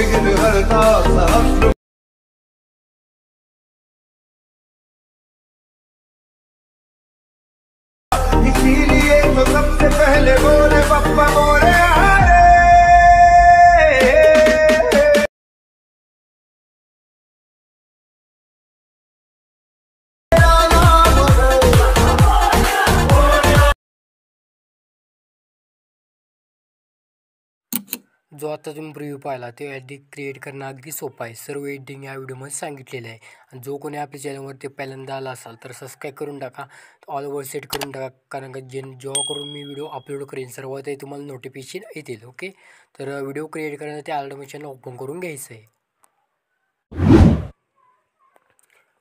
Begin हरता सहस्र इसीलिए तो सबसे पहले बोले पप्पा बोले जो आता तुम्ही प्रिव्ह्यू पाहिला ते एडिट क्रिएट करणं अगदी सोपं आहे. सर्व एडिटिंग या व्हिडिओमध्ये सांगितलेलं आहे. आणि जो कोणी आपल्या चॅनलवरती पहिल्यांदा आला असाल तर सबस्क्राईब करून टाका, ऑल ओव्हर सेट करून टाका, कारण का जेव्हा करून मी व्हिडिओ अपलोड करेन सर्वात ते तुम्हाला नोटिफिकेशन येतील. ओके, तर व्हिडिओ क्रिएट करण्यासाठी ऑटोमेशन ओपन करून घ्यायचं आहे.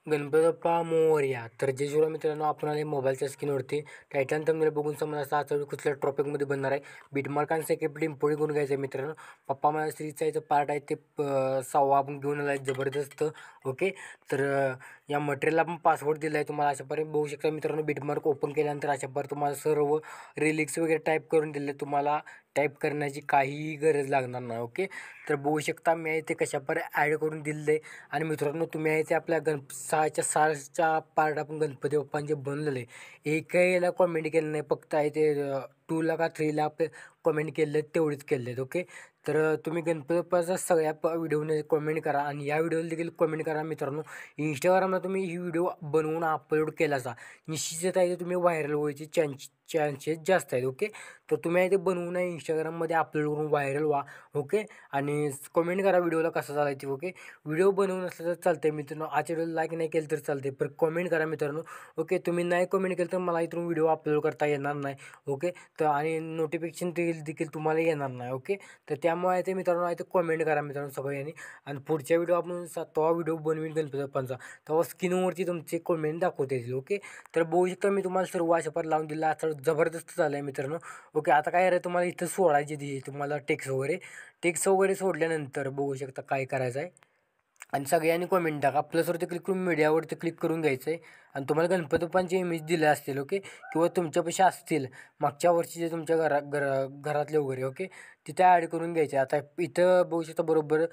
गणपती बाप्पा मोरया. तर जे जेव्हा मित्रांनो आपण आले मोबाईलच्या स्क्रीनवरती टायटन थंबनेल बघून समजा आजचा व्हिडिओ कुठल्या टॉपिकमध्ये बनणार आहे. बीटमार्कांचं एक इम्पोर्टिंग करून घ्यायचं आहे मित्रांनो. पप्पा माझ्या स्त्रीचा इथं पार्ट आहे ते 6वा आपण घेऊन आला आहे जबरदस्त. ओके, तर या मटेरियलला आपण पासवर्ड दिला आहे तुम्हाला. अशापर्यंत बघू शकता मित्रांनो. बीटमार्क ओपन केल्यानंतर अशापर्यंत तुम्हाला सर्व रिलिक्स वगैरे टाईप करून दिले. तुम्हाला टाईप करण्याची काहीही गरज लागणार नाही. ओके, तर बघू शकता मी ते कशापर्यंत ॲड करून दिलेलं आहे. आणि मित्रांनो तुम्ही आहे ते आपल्या 6च्या पार्ट आपण गणपती बाप्पांचे बनलेले आहे. एकही याला कॉमेंट केलं नाही, फक्त आहे ते 2ला का 3ला आपले कॉमेंट केले आहेत तेवढेच केले आहेत. ओके, तर तुम्ही गणपती बाप्पाचा सगळ्या व्हिडिओने कॉमेंट करा आणि या व्हिडिओला देखील कॉमेंट करा मित्रांनो. इंस्टाग्रामला तुम्ही ही व्हिडिओ बनवून अपलोड केलासा निश्चितच आहे तुम्ही व्हायरल व्हायचे चान्सेस जास्त आहेत. ओके, तर तुम्ही आहे ते बनवून आहे इंस्टाग्राममध्ये अपलोड करून व्हायरल व्हा. ओके, आणि कमेंट करा व्हिडिओला कसा झाला ते. ओके, व्हिडिओ बनवून असलं तर चालतं आहे मित्रांनो. आजच्या व्हिडिओला लाईक नाही केलं तर चालते, पण कमेंट करा मित्रांनो. ओके, तुम्ही नाही कमेंट केलं तर मला इथून व्हिडिओ अपलोड करता येणार नाही. ओके, तर आणि नोटिफिकेशन देखील तुम्हाला येणार नाही. ओके, तर त्यामुळे आहे ते मित्रांनो आहे ते कमेंट करा मित्रांनो सगळ्यांनी. आणि पुढच्या व्हिडिओ आपण 7वा व्हिडिओ बनवीन गणपती बाप्पांचा, तेव्हा स्क्रीनवरती तुमचे कमेंट दाखवता येतील. ओके, तर बघू शकता मी तुम्हाला सर्व अशापर लावून दिला. आता जबरदस्त झालं आहे मित्रांनो. ओके, आता काय आहे तुम्हाला इथं सोडायची ती तुम्हाला टेक्स्ट वगैरे सोडल्यानंतर बघू शकता काय करायचं आहे. आणि सगळ्यांनी कमेंट टाका. प्लसवरती क्लिक करून मीडियावरती क्लिक करून घ्यायचं आहे. आणि तुम्हाला गणपती बाप्पांचे इमेज दिले असतील. ओके, किंवा तुमच्यापाशी असतील मागच्या वर्षीचे तुमच्या घरातले वगैरे. ओके, तिथे ॲड करून घ्यायचे. आता इथं बघू शकता बरोबर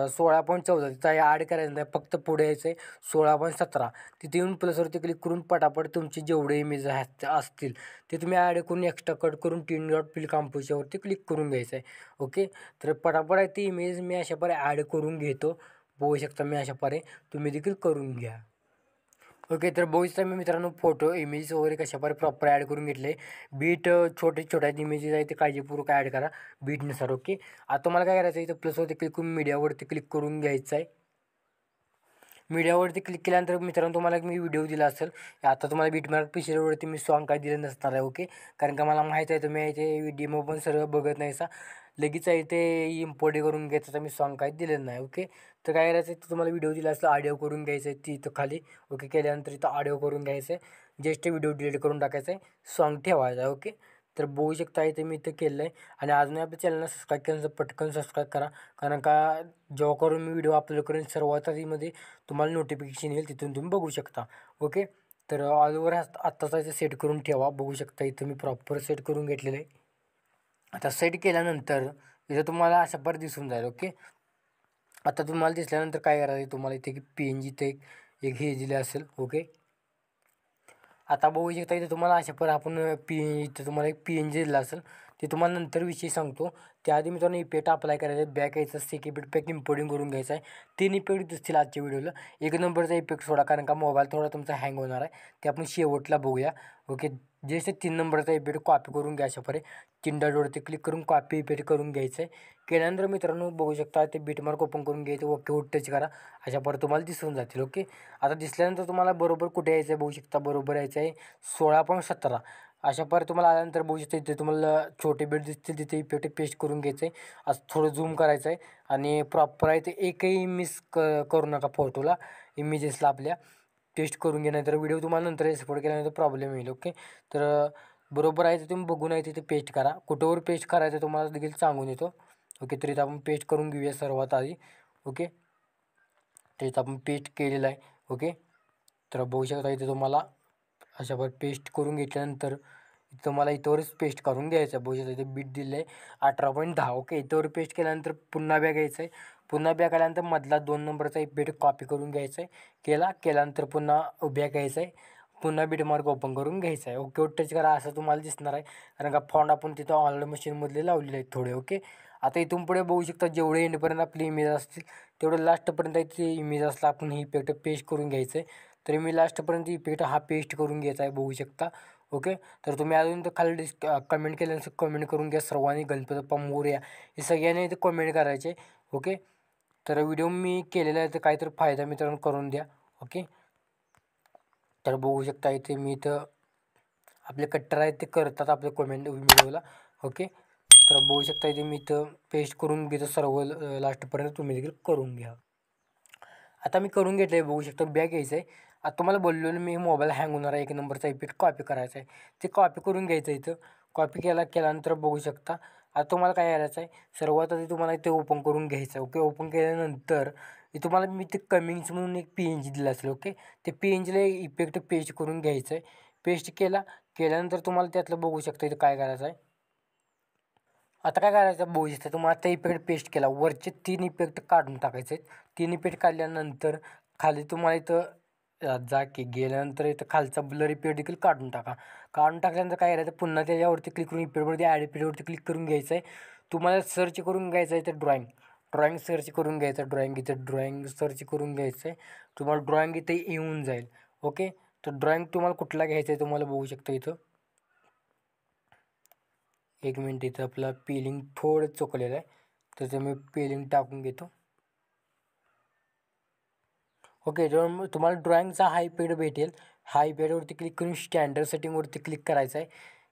16.14 तिथं ॲड करायचं नाही, फक्त पुढे यायचं आहे 16.17. तिथे येऊन प्लसवरती क्लिक करून पटापट तुमचे जेवढे इमेज असतील ते तुम्ही ॲड करून एक्स्ट्रा कट करून 3 डॉट फिल कॉम्पोजच्यावरती क्लिक करून घ्यायचं आहे. ओके, तर पटापट आहे ती इमेज मी अशाप्रकारे ॲड करून घेतो. बघू शकता मी अशाप्रकारे तुम्ही देखील करून घ्या. ओके, तर बघू शकता मी मित्रांनो फोटो इमेजेस वगैरे कशाप्रकारे प्रॉपर ॲड करून घेतले. बीट छोट्या इमेजेस आहे ते काळजीपूर्वक ॲड करा बीटनुसार. ओके, आता तुम्हाला काय करायचं आहे इथं प्लसवरती क्लिक करून मीडियावरती क्लिक करून घ्यायचं आहे. मीडियावरती क्लिक केल्यानंतर मित्रांनो तुम्हाला मी व्हिडिओ दिला असेल. आता तुम्हाला बीटमार्क पिक्चरवरती मी सॉन्ग काय दिलं नसणार आहे. ओके, कारण का मला माहीत आहे तुम्ही ते डेमो पण सर्व बघत नाही लगेच आहे ते इम्पोर्ट करून घ्यायचं, तर मी सॉन्ग काही दिलेलं नाही. ओके, तर काय करायचं आहे तुम्हाला व्हिडिओ दिला असलं ऑडिओ करून घ्यायचं आहे तिथं खाली. ओके, केल्यानंतर इथं ऑडिओ करून घ्यायचं आहे, जस्ट व्हिडिओ डिलीट करून टाकायचं आहे, सॉन्ग ठेवायचं आहे. ओके, तर बघू शकता इथे मी इथं केलं आहे. आणि अजूनही आपल्या चॅनलला सबस्क्राईब केलं तर पटकन सबस्क्राईब करा, कारण का जेव्हा करून मी व्हिडिओ अपलोड करेन सर्वात आधीमध्ये तुम्हाला नोटिफिकेशन येईल, तिथून तुम्ही बघू शकता. ओके, तर ऑल ओव्हर आत्ताच इथं सेट करून ठेवा. बघू शकता इथं मी प्रॉपर सेट करून घेतलेलं आहे. आता सेट केल्यानंतर इथं तुम्हाला अशा पर दिसून जाईल. ओके, आता तुम्हाला दिसल्यानंतर काय करायचं आहे तुम्हाला इथे की PNG ते एक हे दिले असेल. ओके, आता बघू शकता इथे तुम्हाला अशा पर आपण इथं तुम्हाला एक PNG दिला असेल, ते तुम्हाला नंतर विषयी सांगतो. त्याआधी मित्रांनो इफेक्ट अप्लाय करायचा आहे. बॅक यायचं सेक इफेक्ट पॅक इम्पोर्टिंग करून घ्यायचा आहे. 3 इफेक्ट दिसतील आजच्या व्हिडिओला. 1 नंबरचा इफेक्ट सोडा, कारण का मोबाईल थोडा तुमचा हँग होणार आहे, ते आपण शेवटला बघूया. ओके, जसे 3 नंबरचा इफेक्ट कॉपी करून घ्या. अशाप्रकारे 3 डॉटवरती क्लिक करून कॉपी इफेक्ट करून घ्यायचं आहे. केल्यानंतर मित्रांनो बघू शकता ते बीटमार्क ओपन करून घ्यायचं. ओके, टच करा. अशाप्रकारे तुम्हाला दिसून जातील. ओके, आता दिसल्यानंतर तुम्हाला बरोबर कुठे यायचं आहे बघू शकता. बरोबर यायचं आहे 16.17. अशा प्रकारे तुम्हाला आल्यानंतर बघू शकता इथे तुम्हाला छोटे बेट दिसतील, तिथे इफेक्ट पेस्ट करून घ्यायचं आहे. असं थोडं झूम करायचं आहे आणि प्रॉपर आहे ते एकही मिस करू नका फोटोला, इमेजेसला आपल्या पेस्ट करून घेण्यानंतर व्हिडिओ तुम्हाला नंतर एक्सपोर्ट केल्यानंतर प्रॉब्लेम येईल. ओके, तर बरोबर आहे ते तुम्ही बघून आहे तिथे पेस्ट करा. कुठंवर पेस्ट करायचं तुम्हाला देखील सांगून येतो. ओके, तर इथं आपण पेस्ट करून घेऊया सर्वात आधी. ओके, तर इथं आपण पेस्ट केलेलं आहे. ओके, तर बघू शकता इथे तुम्हाला अशावर पेस्ट करून घेतल्यानंतर तुम्हाला इथंवरच पेस्ट करून घ्यायचं आहे. बघू शकता इथे बीट दिलं आहे 18.10. ओके, इथंवर पेस्ट केल्यानंतर पुन्हा बॅग घ्यायचं आहे. पुन्हा बॅक आल्यानंतर मधला 2 नंबरचा इफेक्ट कॉपी करून घ्यायचा आहे. केल्यानंतर पुन्हा बॅक यायचं आहे. पुन्हा बीटमार्क ओपन करून घ्यायचा आहे. ओके टच करा असं तुम्हाला दिसणार आहे. कारण का फॉन्ट आपण तिथं ऑनलाईन मशीनमधले लावलेले आहेत थोडे. ओके आता इथून पुढे बघू शकता जेवढे एंडपर्यंत आपली इमेज असतील तेवढं लास्टपर्यंत ते इमेज असला आपण ही इफेक्ट पेस्ट करून घ्यायचं आहे. तर मी लास्टपर्यंत इफेक्ट हा पेस्ट करून घ्यायचा आहे बघू शकता. ओके तर तुम्ही अजून तर खाली कमेंट केल्यानंतर कमेंट करून घ्या सर्वांनी गणपती बाप्पा मोरया हे सगळ्यांनी इथे कमेंट करायचे. ओके तर व्हिडिओ मी केलेला आहे तर काहीतरी फायदा मित्रांनो करून द्या. ओके तर बघू शकता इथे मी इथं आपले कट्टर आहेत ते करतात आपले कमेंट व्हिडिओला. ओके तर बघू शकता इथे मी इथं पेस्ट करून घेतो सर्व लास्टपर्यंत तुम्ही देखील करून घ्या. आता मी करून घेतलं आहे बघू शकता. बॅक यायचं आहे. आता तुम्हाला बोललो मी मोबाईल हँग होणार आहे 1 नंबरचा इफेक्ट कॉपी करायचा आहे. ते कॉपी करून घ्यायचं इथं. कॉपी केल्यानंतर बघू शकता आता तुम्हाला काय करायचं आहे सर्वात आधी तुम्हाला इथे ओपन करून घ्यायचं आहे. ओके ओपन केल्यानंतर तुम्हाला मी ते कमिंग्स म्हणून एक PNG दिलं असेल. ओके ते PNGला इफेक्ट पेस्ट करून घ्यायचं आहे. पेस्ट केल्यानंतर तुम्हाला त्यातलं बघू शकता इथं काय करायचं आहे. आता काय करायचं बघू शकता तुम्हाला आता इफेक्ट पेस्ट केला वरचे 3 इफेक्ट काढून टाकायचे आहेत. 3 इफेक्ट काढल्यानंतर खाली तुम्हाला इथं गेल्यानंतर इथं खालचा ब्लर इफेक्ट देखील काढून टाका. काढून टाकल्यानंतर काय करायचं पुन्हा त्याच्यावरती क्लिक करून इफेक्टवरती ॲड इफेक्टवरती क्लिक करून घ्यायचं आहे. तुम्हाला सर्च करून घ्यायचं आहे तर ड्रॉइंग सर्च करून घ्यायचं. ड्रॉइंग सर्च करून घ्यायचं आहे. तुम्हाला ड्रॉइंग इथे येऊन जाईल. ओके तर ड्रॉइंग तुम्हाला कुठला घ्यायचा आहे तुम्हाला बघू शकता इथं. 1 मिनिट इथं आपलं पेलिंग थोडं चुकलेलं आहे त्याचं मी पेलिंग टाकून घेतो. ओके तर तुम्हाला ड्रॉइंगचा हा इफेक्ट भेटेल. हा इफेक्टवरती क्लिक करून स्टँडर्ड सेटिंगवरती क्लिक करायचं आहे.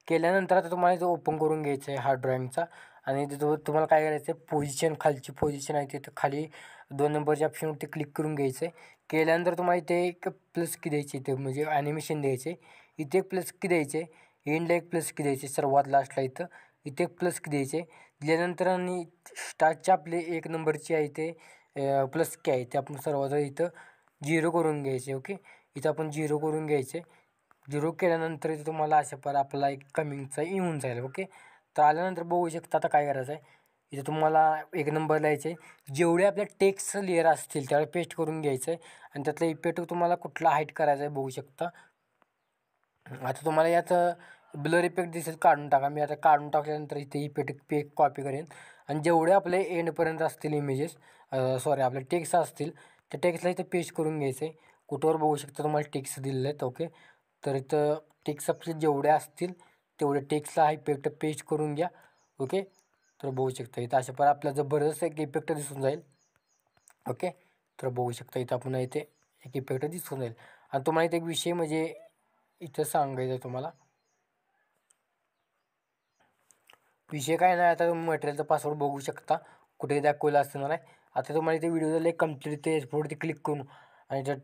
केल्यानंतर आता तुम्हाला इथं ओपन करून घ्यायचं आहे हा ड्रॉइंगचा. आणि तिथं तुम्हाला काय करायचं आहे पोझिशन खालची पोझिशन आहे तिथं खाली 2 नंबरच्या ऑप्शनवरती क्लिक करून घ्यायचं आहे. केल्यानंतर तुम्हाला इथे एक प्लस की द्यायची इथे म्हणजे ॲनिमेशन द्यायचे. इथे एक प्लस की द्यायचे. एंडला एक प्लस की द्यायचे सर्वात लास्टला इथे एक प्लस की द्यायचे. दिल्यानंतर आणि स्टार्टचे आपले 1 नंबरची आहे ते प्लस की आहे ते आपण सर्वात इथं 0 करून घ्यायचे. ओके इथं आपण 0 करून घ्यायचे. 0 केल्यानंतर इथं तुम्हाला अशा आपला एक कमिंगचा येऊन जाईल. ओके तर आल्यानंतर बघू शकता आता काय करायचं आहे इथे तुम्हाला 1 नंबर लिहायचं आहे. जेवढे आपले टेक्स्ट लेअर असतील त्याला पेस्ट करून घ्यायचं आहे. आणि त्यातला इफेक्ट तुम्हाला कुठला हाईट करायचा आहे बघू शकता. आता तुम्हाला यात ब्लर इफेक्ट दिसेल काढून टाका. मी आता काढून टाकल्यानंतर इथे इफेक्ट कॉपी करेन. आणि जेवढे आपले एंडपर्यंत असतील इमेजेस आपले टेक्स्ट असतील त्या टेक्स्टला इथं पेस्ट करून घ्यायचं आहे. कुठवर बघू शकता तुम्हाला टेक्स्ट दिलेले आहेत. ओके तर इथं टेक्स्ट आपले जेवढे असतील तेवढे टेक्स्टला हा इफेक्ट पेस्ट करून घ्या. ओके तर बघू शकता इथं अशा आपल्याला जबरदस्त एक इफेक्ट दिसून जाईल. ओके तर बघू शकता इथं आपण इथे एक इफेक्ट दिसून जाईल. आणि तुम्हाला इथे एक विषय म्हणजे इथं सांगायचं आहे तुम्हाला विषय काय नाही. आता तुम्ही मटेरियलचा पासवर्ड बघू शकता कुठे दाखवलं असणार आहे. आता तुम्हाला इथे व्हिडिओला कम्प्लीट ते एक्सपोर्टवरती क्लिक करून आणि त्यात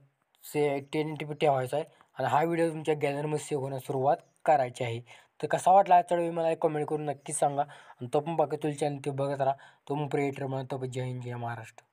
1080p ठेवायचा आहे. आणि हा व्हिडिओ तुमच्या गॅलरीमध्ये सेव्ह होण्यास सुरुवात करायची आहे. तर कसा वाटला आजचा व्हिडिओ मला कमेंट करून नक्कीच सांगा. आणि तो पण बघा तुला चॅनल ते बघत राहा. तो पण क्रिएटर म्हणा तो जय हिंद जय महाराष्ट्र.